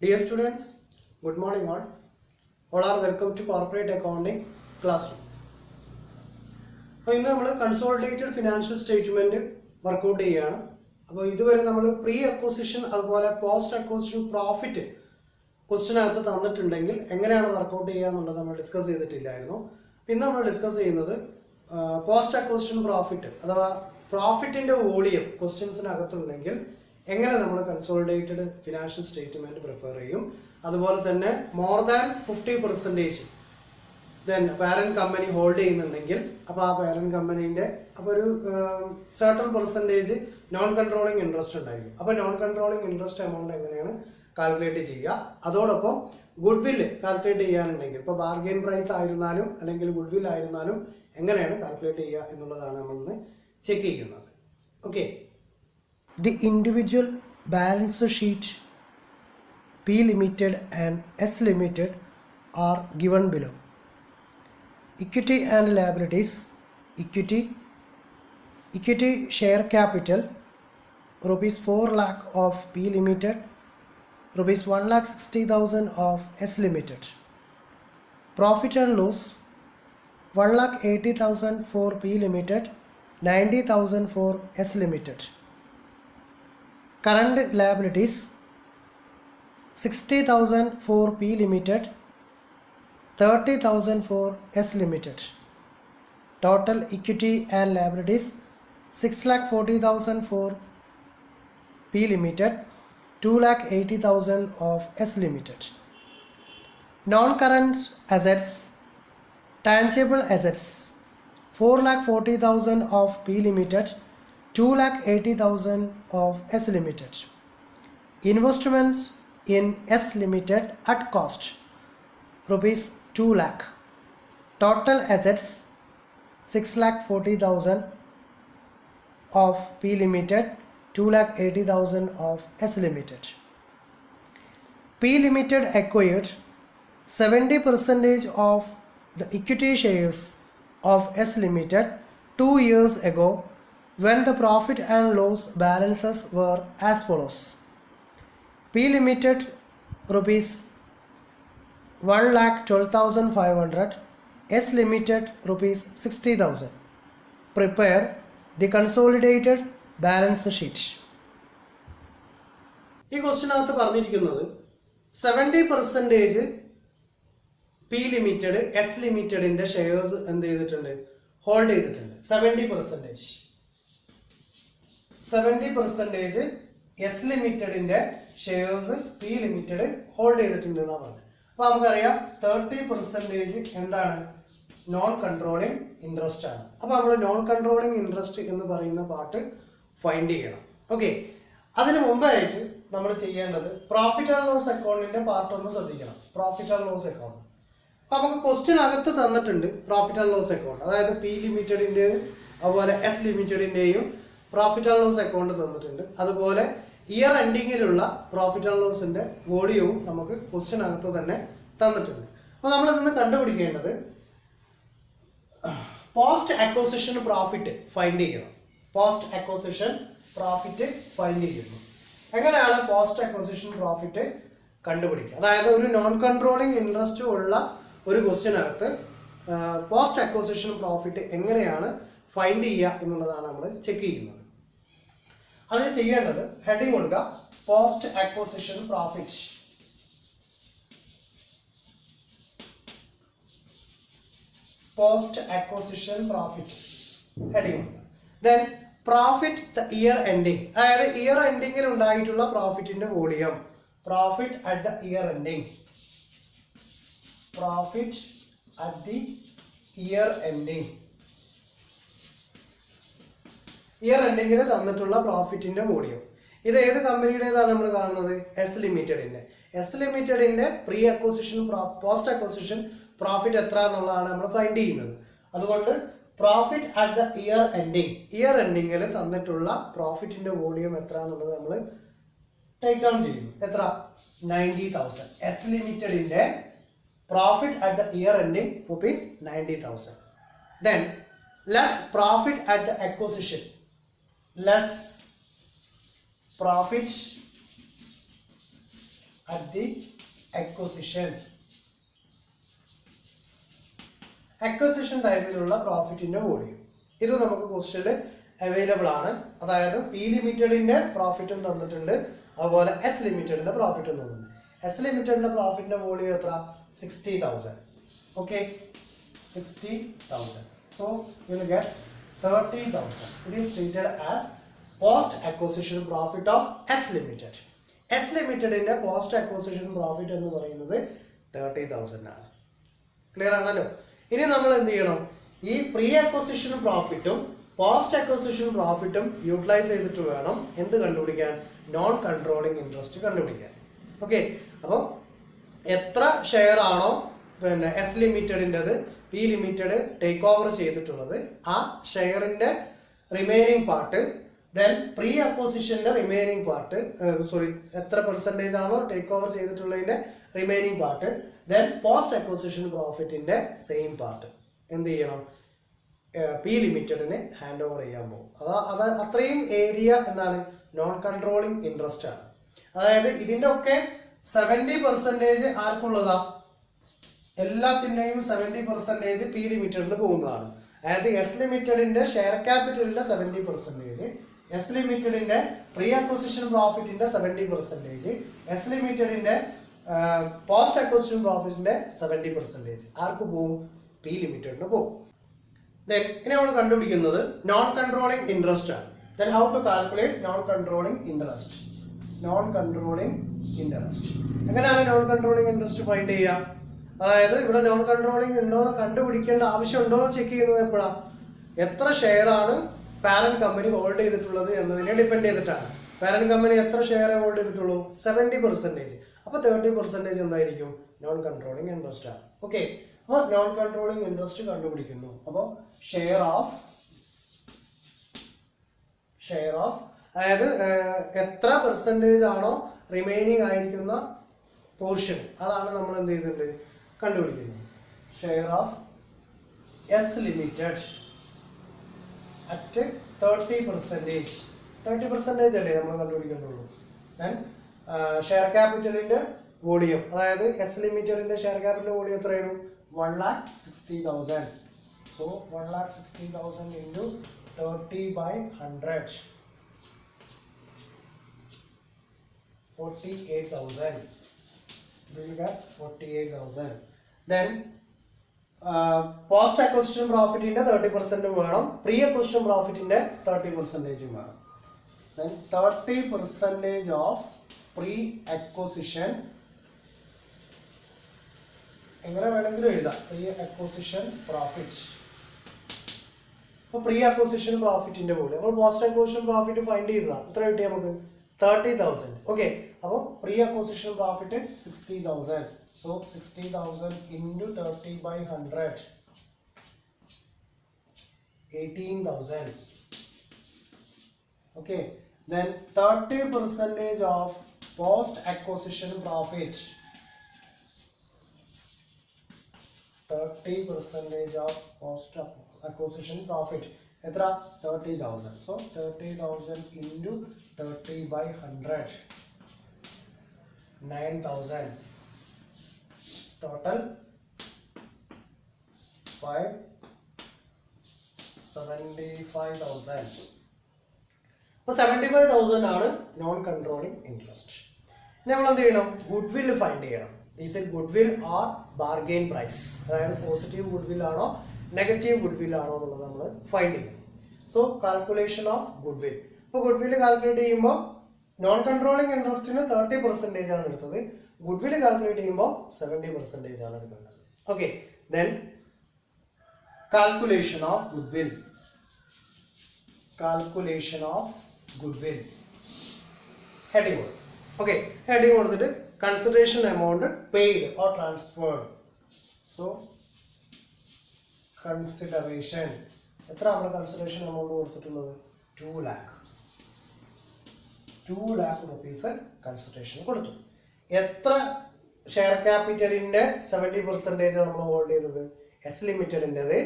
Dear students, good morning all. All are welcome to Corporate Accounting classroom. അപ്പോൾ ഇന്ന് നമ്മൾ consolidated financial statement workout ചെയ്യുകയാണ്. അപ്പോൾ ഇതുവരെ നമ്മൾ പ്രീ അക്വസിഷൻ അതുപോലെ പോസ്റ്റ് അക്വസിഷൻ പ്രോഫിറ്റ് ക്വസ്റ്റിനകത്ത് തന്നിട്ടുണ്ടെങ്കിൽ എങ്ങനെയാണ് വർക്കൗട്ട് ചെയ്യുക എന്നുള്ളത് നമ്മൾ ഡിസ്കസ് ചെയ്തിട്ടില്ലായിരുന്നു. ഇന്ന് നമ്മൾ ഡിസ്കസ് ചെയ്യുന്നത് പോസ്റ്റ് അക്വസിഷൻ പ്രോഫിറ്റ് അഥവാ പ്രോഫിറ്റിന്റെ വോളിയം ക്വസ്റ്റ്യൻസിനകത്തുണ്ടെങ്കിൽ എങ്ങനെ നമ്മൾ കൺസോളിഡേറ്റഡ് ഫിനാൻഷ്യൽ സ്റ്റേറ്റ്മെന്റ് പ്രിപ്പയർ ചെയ്യും, അതുപോലെ തന്നെ more than 50% then parent company hold ചെയ്യുന്നുണ്ടെങ്കിൽ അപ്പോൾ ആ പാരന്റ് കമ്പനീൻ്റെ അപ്പോൾ ഒരു certain percentage non controlling interest ഉണ്ടായിരിക്കും. അപ്പോൾ നോൺ കൺട്രോളിങ് ഇൻട്രസ്റ്റ് എമൗണ്ട് എങ്ങനെയാണ് കാൽക്കുലേറ്റ് ചെയ്യുക, അതോടൊപ്പം ഗുഡ് വില്ല് കാൽക്കുലേറ്റ് ചെയ്യാനുണ്ടെങ്കിൽ ഇപ്പോൾ ബാർഗെയിൻ പ്രൈസ് ആയിരുന്നാലും അല്ലെങ്കിൽ ഗുഡ് വിൽ ആയിരുന്നാലും എങ്ങനെയാണ് കാൽക്കുലേറ്റ് ചെയ്യുക എന്നുള്ളതാണ് നമ്മളിന്ന് ചെക്ക് ചെയ്യുന്നത്. Okay, the individual balance sheet P Limited and S Limited are given below. Equity and liabilities. Equity share capital rupees 4 lakh of P Limited, rupees 1,60,000 of S Limited. Profit and loss 1,80,000 for P Limited, 90,000 for S Limited. Current liabilities 60,000 for P Limited, 30,000 for S Limited. Total equity and liabilities 6,40,000 for P Limited, 2,80,000 of S Limited. Non-current assets, tangible assets 4,40,000 of P Limited, 2,80,000 of S Limited. Investments in S Limited at cost rupees 2 lakh. Total assets 6,40,000 of P Limited, 2,80,000 of S Limited. P Limited acquired 70% of the equity shares of S Limited 2 years ago when the profit and loss balances were as follows. P Limited rupees 1,12,500, S Limited rupees 60,000. Prepare the consolidated balance sheet. ഈ ക്വസ്റ്റിനകത്ത് പറഞ്ഞിരിക്കുന്നത് 70% P limited S ലിമിറ്റഡിന്റെ shares എന്ത് ചെയ്തിട്ടുണ്ട്, hold ചെയ്തിട്ടുണ്ട്. 70% S ലിമിറ്റഡിന്റെ shares P limited hold ചെയ്തിട്ടുണ്ട് എന്നാണ് പറഞ്ഞത്. അപ്പൊ നമുക്കറിയാം 30% എന്താണ്, നോൺ കൺട്രോളിങ് ഇൻട്രസ്റ്റ് ആണ്. അപ്പൊ നമ്മൾ നോൺ കൺട്രോളിങ് ഇൻട്രസ്റ്റ് എന്ന് പറയുന്ന പാർട്ട് ഫൈൻഡ് ചെയ്യണം. ഓക്കെ, അതിന് മുമ്പായിട്ട് നമ്മൾ ചെയ്യേണ്ടത് പ്രോഫിറ്റ് ആൻഡ് ലോസ് അക്കൗണ്ടിന്റെ പാർട്ട് ഒന്ന് ശ്രദ്ധിക്കണം. പ്രോഫിറ്റ് ആൻഡ് ലോസ് അക്കൗണ്ട് നമുക്ക് ക്വസ്റ്റ്യൻ അകത്ത് തന്നിട്ടുണ്ട്. പ്രോഫിറ്റ് ആൻഡ് ലോസ് അക്കൗണ്ട് അതായത് പി ലിമിറ്റഡിന്റെയും അതുപോലെ എസ് ലിമിറ്റഡിന്റെയും പ്രോഫിറ്റ് ആൻഡ് ലോസ് അക്കൗണ്ട് തന്നിട്ടുണ്ട്. അതുപോലെ ഇയർ എൻഡിങ്ങിലുള്ള പ്രോഫിറ്റ് ആൻഡ് ലോസിന്റെ വോളിയവും നമുക്ക് ക്വസ്റ്റ്യൻ അകത്ത് തന്നെ തന്നിട്ടുണ്ട്. അപ്പോൾ നമ്മളിതൊന്ന് കണ്ടുപിടിക്കേണ്ടത് പോസ്റ്റ് അക്വസിഷൻ പ്രോഫിറ്റ് ഫൈൻഡ് ചെയ്യണം. പോസ്റ്റ് അക്വസിഷൻ പ്രോഫിറ്റ് ഫൈൻഡ് ചെയ്യുന്നു. എങ്ങനെയാണ് പോസ്റ്റ് അക്വസിഷൻ പ്രോഫിറ്റ് കണ്ടുപിടിക്കുക? അതായത് ഒരു നോൺ കൺട്രോളിങ് ഇൻട്രസ്റ്റ് ഉള്ള ഒരു ക്വസ്റ്റ്യനകത്ത് പോസ്റ്റ് അക്വസിഷൻ പ്രോഫിറ്റ് എങ്ങനെയാണ് ഫൈൻഡ് ചെയ്യുക എന്നുള്ളതാണ് നമ്മൾ ചെക്ക് ചെയ്യുന്നത്. അത് ചെയ്യേണ്ടത് ഹെഡിങ് കൊടുക്കുക, post acquisition profit. Post acquisition profit heading കൊടുക്കുക. Then profit the year ending, അതായത് ഇയർ എൻഡിങ്ങിൽ ഉണ്ടായിട്ടുള്ള പ്രോഫിറ്റിന്റെ volume. Profit at the year ending. Profit at the year ending. Year എൻഡിങ്ങിൽ തന്നിട്ടുള്ള പ്രോഫിറ്റിന്റെ വോളിയം. ഇത് ഏത് കമ്പനിയുടേതാണ് നമ്മൾ കാണുന്നത്? എസ് ലിമിറ്റഡിന്റെ. എസ് ലിമിറ്റഡിന്റെ pre acquisition post acquisition profit എത്ര എന്നുള്ളതാണ് നമ്മൾ ഫൈൻഡ് ചെയ്യുന്നത്. അതുകൊണ്ട് profit at the year ending, year എൻഡിങ്ങിൽ തന്നിട്ടുള്ള പ്രോഫിറ്റിന്റെ വോളിയം എത്ര എന്നുള്ളത് നമ്മൾ ടേക്ക് ഡൗൺ ചെയ്യുന്നു. എത്ര? 90,000. എസ് ലിമിറ്റഡിന്റെ profit at the year ending rupees 90,000. Then less profit at the acquisition, less profit at the acquisition. Acquisition ടൈമിലുള്ള പ്രോഫിറ്റിന്റെ വോളിയം ഇത് നമുക്ക് ക്വസ്റ്റ്യനിൽ അവൈലബിൾ ആണ്. അതായത് പി ലിമിറ്റഡിന്റെ പ്രോഫിറ്റും തന്നിട്ടുണ്ട്, അതുപോലെ എസ് ലിമിറ്റഡിന്റെ പ്രോഫിറ്റും തന്നിട്ടുണ്ട്. എസ് ലിമിറ്റഡിന്റെ പ്രോഫിറ്റിന്റെ വോളിയം എത്ര? 60,000. Okay, 60,000. So you will get 30,000. It is treated as post acquisition profit of S limited. S ലിമിറ്റഡിന്റെ പോസ്റ്റ് അക്വസിഷൻ പ്രോഫിറ്റ് എന്ന് പറയുന്നത് 30,000 ആണ്. ക്ലിയർ ആണല്ലോ? ഇനി നമ്മൾ എന്ത് ചെയ്യണം? ഈ പ്രീ അക്വസിഷൻ പ്രോഫിറ്റും പോസ്റ്റ് അക്വസിഷൻ പ്രോഫിറ്റും യൂട്ടിലൈസ് ചെയ്തിട്ട് വേണം എന്ത് കണ്ടുപിടിക്കാൻ? നോൺ കൺട്രോളിങ് ഇൻട്രസ്റ്റ് കണ്ടുപിടിക്കാൻ. ഓക്കെ, അപ്പോൾ എത്ര ഷെയർ ആണോ പിന്നെ എസ് ലിമിറ്റഡിൻ്റെത് പി ലിമിറ്റഡ് ടേക്ക് ഓവർ ചെയ്തിട്ടുള്ളത്, ആ ഷെയറിന്റെ റിമൈനിങ് പാർട്ട്, ദെൻ പ്രീ അക്വസിഷന്റെ റിമൈനിങ് പാർട്ട്, സോറി എത്ര പെർസെൻറ്റേജ് ആണോ ടേക്ക് ഓവർ ചെയ്തിട്ടുള്ളതിന്റെ remaining part, then post acquisition പ്രോഫിറ്റിന്റെ സെയിം പാർട്ട് എന്ത് ചെയ്യണം? പി ലിമിറ്റഡിന് ഹാൻഡ് ഓവർ ചെയ്യാൻ പോകും. അത് അത്രയും ഏരിയ എന്താണ്? നോൺ കൺട്രോളിങ് ഇൻട്രസ്റ്റ് ആണ്. അതായത് ഇതിന്റെ ഒക്കെ 70% ആർക്കുള്ളതാ? എല്ലാത്തിൻ്റെയും 70% പി ലിമിറ്റഡിന് പോകുന്നതാണ്. അതായത് എസ് ലിമിറ്റഡിന്റെ ഷെയർ ക്യാപിറ്റലിന്റെ 70%, എസ് ലിമിറ്റഡിന്റെ പ്രീ അക്വസിഷൻ പ്രോഫിറ്റിന്റെ 70%, എസ് ലിമിറ്റഡിന്റെ പോസ്റ്റ് അക്വസിഷൻ പ്രോഫിറ്റിന്റെ 70% ആർക്ക് പോകും? പി ലിമിറ്റഡിന് പോകും. ദെൻ ഇനി നമ്മൾ കണ്ടുപിടിക്കുന്നത് നോൺ കൺട്രോളിങ് ഇൻട്രസ്റ്റ് ആണ്. Then how to calculate non controlling interest? Non controlling interest എങ്ങനെയാണ് നോൺ കൺട്രോളിങ് ഇൻട്രസ്റ്റ് ഫൈൻഡ് ചെയ്യുക? അതായത് ഇവിടെ നോൺ കൺട്രോളിങ് ഉണ്ടോ എന്ന് കണ്ടുപിടിക്കേണ്ട ആവശ്യമുണ്ടോ എന്ന് ചെക്ക് ചെയ്യുന്നത് എപ്പോഴാണ്? എത്ര ഷെയർ ആണ് പാരന്റ് കമ്പനി ഹോൾഡ് ചെയ്തിട്ടുള്ളത് എന്നതിനെ ഡിപ്പെൻഡ് ചെയ്തിട്ടാണ്. പാരന്റ് കമ്പനി എത്ര ഷെയർ ഹോൾഡ് ചെയ്തിട്ടുള്ളൂ? 70%. അപ്പോൾ 30% എന്തായിരിക്കും? നോൺ കൺട്രോളിങ് ഇൻട്രസ്റ്റ് ആണ്. ഓക്കെ, അപ്പോൾ നോൺ കൺട്രോളിങ് ഇൻട്രസ്റ്റ് കണ്ടുപിടിക്കുന്നു. അപ്പോൾ ഷെയർ ഓഫ് അതായത് എത്ര പെർസെൻറ്റേജ് ആണോ റിമൈനിങ് ആയിരിക്കുന്ന പോർഷൻ, അതാണ് നമ്മൾ എന്ത് ചെയ്തിട്ടുണ്ട്? കണ്ടുപിടിക്കുന്നത്. Share of S limited at 30%. 30% അല്ലേ നമ്മൾ കണ്ടുപിടിക്കേണ്ടുള്ളൂ. ദെൻ ഷെയർ ക്യാപിറ്റലിന്റെ വോളിയം, അതായത് എസ് ലിമിറ്റഡിന്റെ ഷെയർ ക്യാപിറ്റൽ വോളിയം എത്രയായിരുന്നു? 1,60,000. So 1,60,000 into 30/100, 48,000. We will get 48,000. Then post acquisition പ്രോഫിറ്റിന്റെ 30% വേണം, പ്രീ അക്വസിഷൻ പ്രോഫിറ്റിന്റെ 30% വേണം. Then 30% of പ്രീ അക്വസിഷൻ എങ്ങനെ വേണമെങ്കിലും എഴുതാം. Pre acquisition profit. അപ്പോൾ പ്രീ അക്വസിഷൻ പ്രോഫിറ്റിന്റെ പോലെ നമ്മൾ പോസ്റ്റ് അക്വസിഷൻ പ്രോഫിറ്റ് ഫൈൻഡ് ചെയ്തതാണ്. എത്ര കിട്ടി നമുക്ക്? 30,000. ഓക്കെ, അപ്പോൾ pre acquisition profit 60,000. So 60,000 into 30/100, 18,000. Okay, then 30% of post acquisition profit. 30% of post acquisition profit എത്ര? 30,000. So 30,000 into 30/100, 9,000. Total 75,000. അപ്പോൾ 75,000 ആണ് നോൺ കൺട്രോളിങ് ഇൻട്രസ്റ്റ്. നമ്മൾ എന്ത് ചെയ്യണം? ഗുഡ് വിൽ ഫൈൻഡ് ചെയ്യണം. Is a goodwill or bargain price, അതായത് positive goodwill ആണോ negative goodwill ആണോ എന്നുള്ളത് നമ്മൾ ഫൈൻഡ് ചെയ്യണം. So calculation of goodwill. ഇപ്പോൾ ഗുഡ് വിൽ കാൽക്കുലേറ്റ് ചെയ്യുമ്പോൾ നോൺ കൺട്രോളിങ് ഇൻട്രസ്റ്റിന് 30% ആണ് എടുത്തത്, ഗുഡ് വിൽ കാൽക്കുലേറ്റ് ചെയ്യുമ്പോൾ 70% ആണ് എടുക്കേണ്ടത്. Okay, then calculation of good will. Calculation of good will heading കൊടുക്കും. ഓക്കെ, ഹെഡിങ് കൊടുത്തിട്ട് consideration amount paid or transferred. So consideration എത്ര നമ്മൾ കൺസിഡറേഷൻ എമൗണ്ട് കൊടുത്തിട്ടുള്ളത്? 2 lakh. 2 lakh rupees കൺസിഡറേഷൻ കൊടുത്തു. എത്ര ഷെയർ ക്യാപിറ്റലിന്റെ 70% നമ്മൾ ഹോൾഡ് ചെയ്തത്? എസ് ലിമിറ്റഡിൻ്റെത്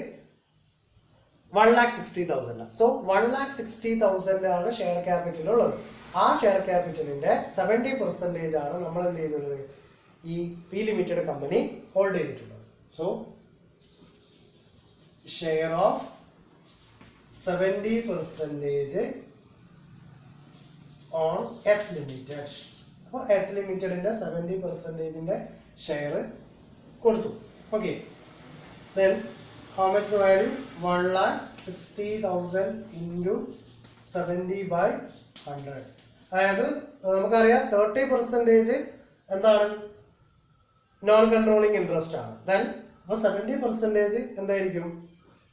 1,60,000. സോ 1,60,000 ആണ് ഷെയർ ക്യാപിറ്റൽ ഉള്ളത്. ആ ഷെയർ ക്യാപിറ്റലിന്റെ 70% ആണ് നമ്മൾ എന്ത് ചെയ്തിട്ടുള്ളത്, ഈ പി ലിമിറ്റഡ് കമ്പനി ഹോൾഡ് ചെയ്തിട്ടുള്ളത്. So share of 70% on S limited. അപ്പോൾ എസ് ലിമിറ്റഡിന്റെ 70%ന്റെ ഷെയർ കൊടുത്തു. Okay, then how much value? 1,60,000 into 70/100. അതായത് നമുക്കറിയാം 30% എന്താണ്, നോൺ കൺട്രോളിങ് ഇൻട്രസ്റ്റ് ആണ്. ദെൻ അപ്പോൾ 70% എന്തായിരിക്കും,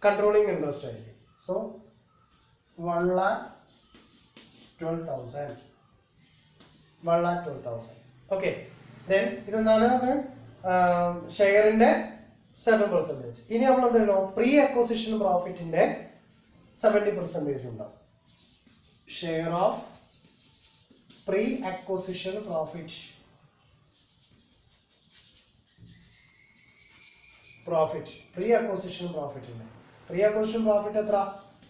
കൺട്രോളിങ് ഇൻട്രസ്റ്റ് ആയിരിക്കും. സോ 1,12,000. ഓക്കെ, ദെൻ ഇതെന്താണ് ഷെയറിന്റെ 7%. ഇനി നമ്മൾ എന്ത് ചെയ്യണം, പ്രീ അക്വസിഷൻ പ്രോഫിറ്റിന്റെ 70% ഉണ്ടാവും. Share of pre acquisition profit. Pre acquisition പ്രോഫിറ്റിന്റെ പ്രീ അക്വസിഷൻ പ്രോഫിറ്റ് എത്ര?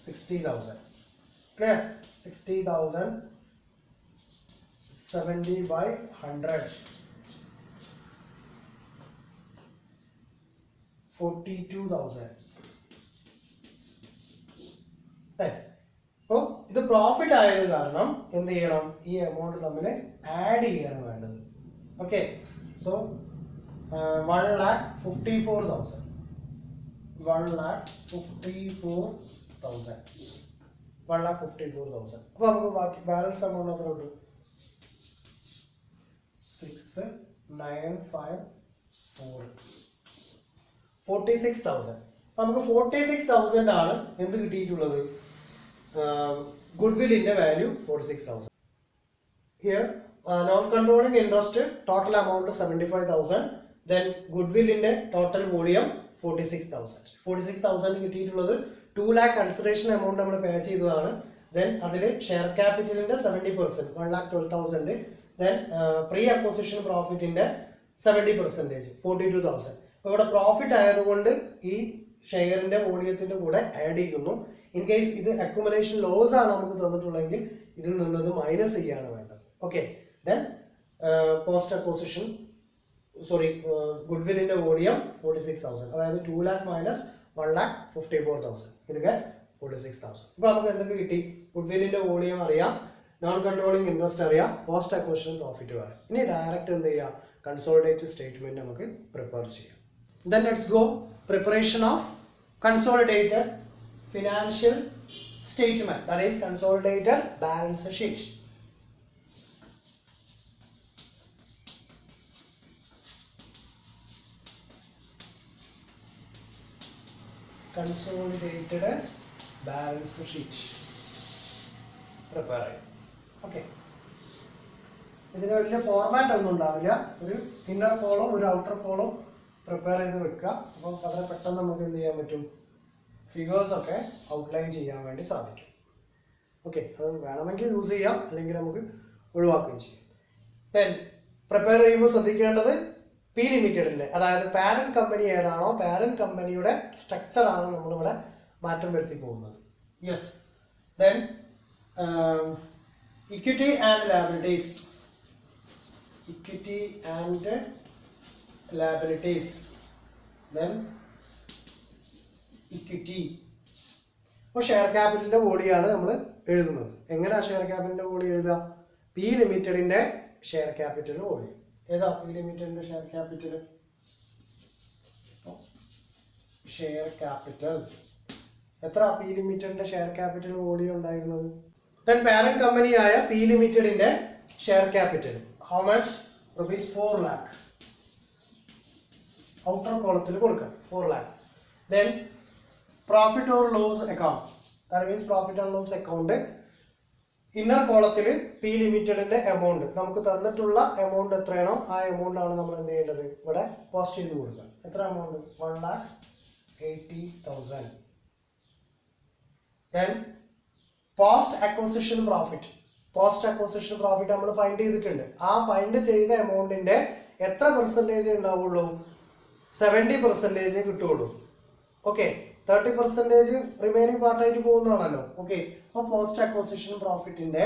60,000. ക്ലിയർ? 60,000 70/100 42,000. അപ്പോൾ ഇത് പ്രോഫിറ്റ് ആയത് കാരണം എന്ത് ചെയ്യണം, ഈ എമൗണ്ട് തമ്മിൽ ആഡ് ചെയ്യാണ് വേണ്ടത്. Okay, so 1,54,000. 1,54,000. അപ്പോൾ നമുക്ക് ബാക്കി ബാലൻസ് എമൗണ്ട് എത്ര കിട്ടും? 6,954. 46,000. നമുക്ക് 46,000 ആണ് എന്ത് കിട്ടിയിട്ടുള്ളത്, ഗുഡ്വില്ലിന്റെ value 46,000. Here non controlling interest total amount 75,000. Then ഗുഡ്വില്ലിന്റെ ടോട്ടൽ വോളിയം 46,000. 46,000 കിട്ടിയിട്ടുള്ളത് 2 lakh കൺസിഡറേഷൻ എമൗണ്ട് നമ്മൾ പേ ചെയ്തതാണ്. ദെൻ അതിൽ ഷെയർ ക്യാപിറ്റലിന്റെ 70%, 1,12,000. ദെൻ പ്രീ അക്വസിഷൻ പ്രോഫിറ്റിന്റെ 70%, 42,000. അപ്പോൾ ഇവിടെ പ്രോഫിറ്റ് ആയതുകൊണ്ട് ഈ ഷെയറിന്റെ വോളിയത്തിന്റെ കൂടെ ആഡ് ചെയ്യുന്നു. ഇൻ കേസ് ഇത് അക്യുമുലേഷൻ ലോസ് ആണ് നമുക്ക് തന്നിട്ടുള്ളതെങ്കിൽ ഇതിൽ നിന്നത് മൈനസ് ചെയ്യാണ് വേണ്ടത്. ഓക്കെ, ദെൻ പോസ്റ്റ് അക്വസിഷൻ ഗുഡ്വില്ലിന്റെ വോളിയം 46,000. അതായത് 2 lakh minus 1,54,000. ഇതിന് 46,000. ഇപ്പൊ നമുക്ക് എന്തൊക്കെ കിട്ടി? ഗുഡ്വില്ലിന്റെ വോളിയം അറിയാം, നോൺ കൺട്രോളിംഗ് ഇൻട്രസ്റ്റ് അറിയാം, പോസ്റ്റ് അക്വസിഷൻ പ്രോഫിറ്റ് പറയാം. ഇനി ഡയറക്റ്റ് എന്ത് ചെയ്യാം, കൺസോളിഡേറ്റഡ് സ്റ്റേറ്റ്മെന്റ് നമുക്ക് പ്രിപ്പയർ ചെയ്യാം. Then let's go preparation of consolidated financial statement, that is consolidated balance sheet. Consolidated balance sheet prepare. Okay. ഇതിന് വലിയ ഫോർമാറ്റ് ഒന്നും ഉണ്ടാവില്ല. ഒരു ഇന്നർ കോളം ഒരു ഔട്ടർ കോളം പ്രിപ്പയർ ചെയ്ത് വെക്കുക. അപ്പം വളരെ പെട്ടെന്ന് നമുക്ക് എന്ത് ചെയ്യാൻ പറ്റും, ഫിഗേഴ്സ് ഒക്കെ ഔട്ട്ലൈൻ ചെയ്യാൻ വേണ്ടി സാധിക്കും. ഓക്കെ, അത് വേണമെങ്കിൽ യൂസ് ചെയ്യാം, അല്ലെങ്കിൽ നമുക്ക് ഒഴിവാക്കുകയും ചെയ്യാം. ദെൻ പ്രിപ്പയർ ചെയ്യുമ്പോൾ ശ്രദ്ധിക്കേണ്ടത് പി ലിമിറ്റഡിൻ്റെ, അതായത് പാരന്റ് കമ്പനി ഏതാണോ പാരന്റ് കമ്പനിയുടെ സ്ട്രക്ചർ ആണ് നമ്മളിവിടെ മാറ്റം വരുത്തി പോകുന്നത്. Yes. Then equity and liabilities. Equity and liabilities. Then equity. അപ്പോൾ ഷെയർ ക്യാപിറ്റലിന്റെ ബോഡിയാണ് നമ്മൾ എഴുതുന്നത്. എങ്ങനെയാണ് ഷെയർ ക്യാപിറ്റലിന്റെ ബോഡി എഴുതുക? പി ലിമിറ്റഡിന്റെ ഷെയർ ക്യാപിറ്റൽ ബോഡി ഏതാ? പി ലിമിറ്റഡിന്റെ ഷെയർ ക്യാപിറ്റൽ, ഷെയർ ക്യാപിറ്റൽ എത്ര? പി ലിമിറ്റഡിന്റെ ഷെയർ ക്യാപിറ്റൽ ബോഡി ഉണ്ടായിരുന്നത്. ദെൻ പാരന്റ് കമ്പനിയായ പി ലിമിറ്റഡിന്റെ share capital how much? Rupees 4 lakh. Outer column കൊടുക്കുക 4 lakh. Then profit or loss account, that means profit and loss account. Inner കോളത്തിൽ P ലിമിറ്റഡിന്റെ amount നമുക്ക് തന്നിട്ടുള്ള എമൗണ്ട് എത്രയാണോ ആ എമൗണ്ട് ആണ് നമ്മൾ എന്ത് ചെയ്യേണ്ടത്, ഇവിടെ പോസ്റ്റ് ചെയ്ത് കൊടുക്കുക. എത്ര amount? 1,80,000. Then post acquisition profit. Post acquisition profit നമ്മൾ ഫൈൻഡ് ചെയ്തിട്ടുണ്ട്. ആ ഫൈൻഡ് ചെയ്ത എമൗണ്ടിന്റെ എത്ര പെർസെൻറ്റേജ് ഉണ്ടാവുള്ളൂ? 70% കിട്ടുള്ളൂ. ഓക്കെ, 30% റിമൈനിങ് പാർട്ടായിട്ട് പോകുന്നതാണല്ലോ. ഓക്കെ, അപ്പോൾ പോസ്റ്റ് അക്വസിഷൻ പ്രോഫിറ്റിന്റെ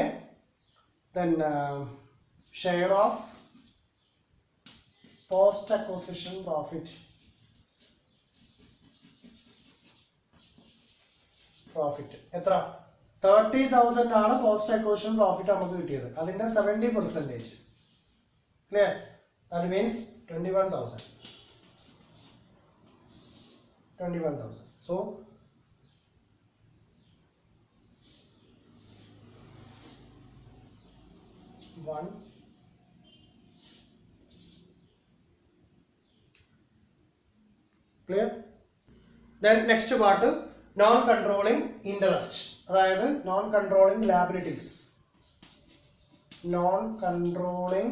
then share of post acquisition profit എത്ര 30,000 ആണ് പോസ്റ്റ് അക്വിസിഷൻ പ്രോഫിറ്റ് നമുക്ക് കിട്ടിയത്. അതിന്റെ 70%. Clear? That means 21,000. So 1 clear? Then next part non-controlling interest, അതായത് non-controlling liabilities. non-controlling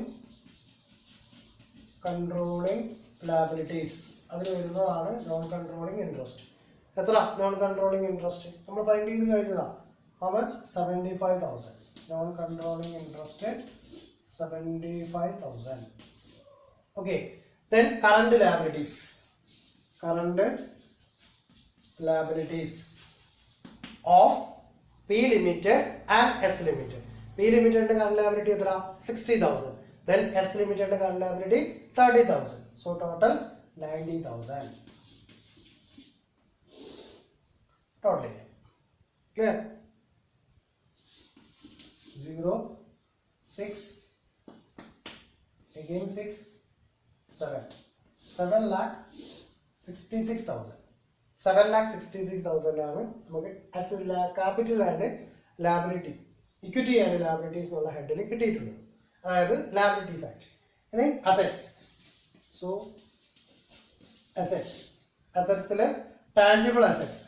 liabilities അതിൽ വരുന്നതാണ് non-controlling interest. എത്ര non-controlling interest നമ്മൾ ഫൈൻഡ് ചെയ്ത് കഴിഞ്ഞതാ. How much? 75,000. non-controlling interest 75,000. Okay. Then current liabilities of P Limited and S Limited. P Limited current liability എത്ര? 60,000. Then S Limited current liability 30,000. So total 90,000. Totally. Clear? 0, 6, again 6, 7 lakh 66,000. 7,66,000 ആണ് നമുക്ക് capital and liability, equity and liabilities എന്നുള്ള ഹെഡിൽ കിട്ടിയിട്ടുണ്ട്. അതായത് liabilities act. ഇനി assets. So അസറ്റ്സിൽ tangible assets.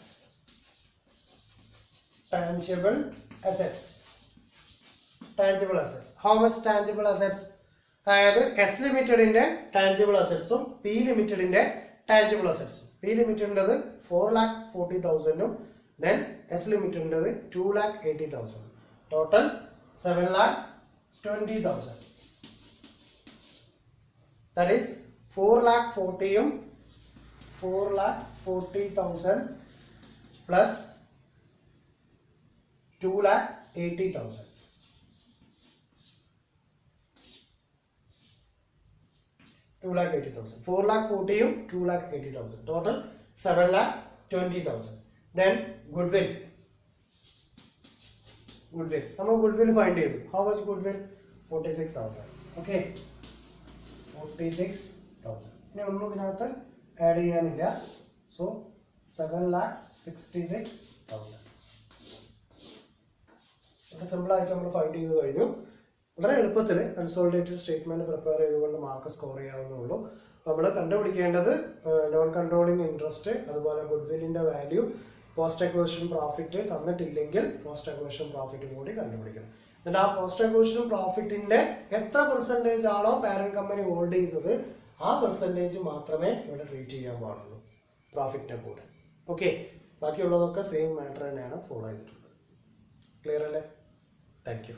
How much tangible assets? അതായത് എസ് ലിമിറ്റഡിന്റെ ടാഞ്ചിബിൾ അസറ്റ്സും പി ലിമിറ്റഡിന്റെ ടാഞ്ചിബിൾ അസറ്റ്സും. പി ലിമിറ്റഡിൻ്റെത് 4,40,000 ദെൻ എസ് ലിമിറ്റഡിൻ്റെത് 2,80,000. Total 7,20,000. That is 4,40,000 plus 2,80,000. 2,80,000. 4,40,000 2,80,000. Total 7,20,000. Then goodwill. നമ്മൾ goodwill find ചെയ്തു. How much goodwill? 46,000. Okay. 46,000. ഇനി ഒന്നും ഇതിനകത്ത് ആഡ് ചെയ്യാനില്ല. സോ 7,66,000. വളരെ സിമ്പിൾ ആയിട്ട് നമ്മൾ ഫൈൻഡ് ചെയ്ത് കഴിഞ്ഞു. വളരെ എളുപ്പത്തിൽ കൺസോളിഡേറ്റഡ് സ്റ്റേറ്റ്മെന്റ് പ്രിപ്പയർ ചെയ്തുകൊണ്ട് മാർക്ക് സ്കോർ ചെയ്യാവുന്നേ. നമ്മൾ കണ്ടുപിടിക്കേണ്ടത് നോൺ കൺട്രോളിങ് ഇൻട്രസ്റ്റ്, അതുപോലെ ഗുഡ്വില്ലിന്റെ വാല്യൂ, പോസ്റ്റ് അക്വിസിഷൻ പ്രോഫിറ്റ് തന്നിട്ടില്ലെങ്കിൽ പോസ്റ്റ് അക്വിസിഷൻ പ്രോഫിറ്റ് കൂടി കണ്ടുപിടിക്കണം. എന്നിട്ട് ആ പോസ്റ്റ് അക്വിസിഷൻ പ്രോഫിറ്റിന്റെ എത്ര പെർസെൻറ്റേജ് ആണോ പാരന്റ് കമ്പനി ഹോൾഡ് ചെയ്യുന്നത് ആ പെർസെൻറ്റേജ് മാത്രമേ ഇവിടെ ട്രീറ്റ് ചെയ്യാൻ പാടുള്ളൂ പ്രോഫിറ്റിന്റെ കൂടെ. ഓക്കെ, ബാക്കിയുള്ളതൊക്കെ സെയിം മാറ്റർ തന്നെയാണ് ഫോളോ ചെയ്തിട്ടുള്ളത്. ക്ലിയർ അല്ലേ? Thank you.